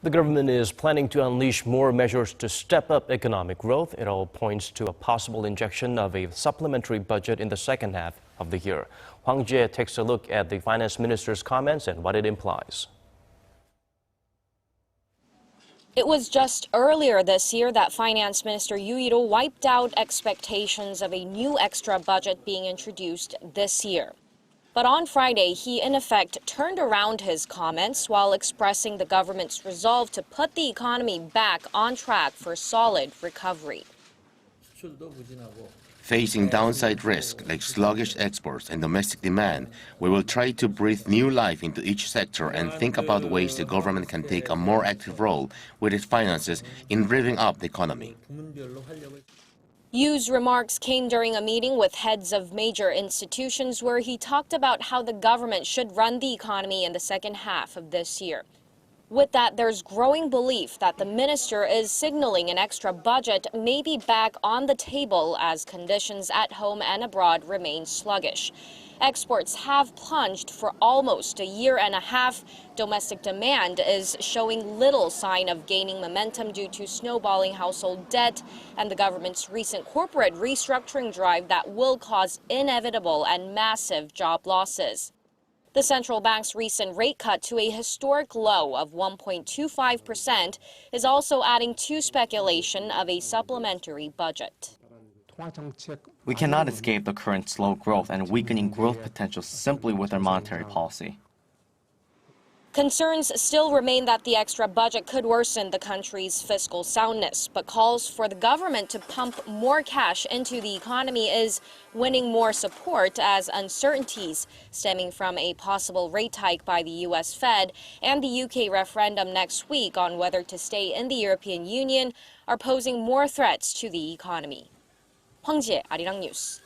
The government is planning to unleash more measures to step up economic growth. It all points to a possible injection of a supplementary budget in the second half of the year. Hwang Ji-hye takes a look at the finance minister's comments and what it implies. It was just earlier this year that Finance Minister Yoo Il-ho wiped out expectations of a new extra budget being introduced this year. But on Friday, he in effect turned around his comments while expressing the government's resolve to put the economy back on track for solid recovery. Facing downside risk like sluggish exports and domestic demand, we will try to breathe new life into each sector and think about ways the government can take a more active role with its finances in revving up the economy. Yoo's remarks came during a meeting with heads of major institutions where he talked about how the government should run the economy in the second half of this year. With that, there's growing belief that the minister is signaling an extra budget may be back on the table as conditions at home and abroad remain sluggish. Exports have plunged for almost a year and a half. Domestic demand is showing little sign of gaining momentum due to snowballing household debt and the government's recent corporate restructuring drive that will cause inevitable and massive job losses. The central bank's recent rate cut to a historic low of 1.25% is also adding to speculation of a supplementary budget. We cannot escape the current slow growth and weakening growth potential simply with our monetary policy. Concerns still remain that the extra budget could worsen the country's fiscal soundness, but calls for the government to pump more cash into the economy is winning more support as uncertainties stemming from a possible rate hike by the U.S. Fed and the UK referendum next week on whether to stay in the European Union are posing more threats to the economy. Hwang Ji-hye, Arirang News.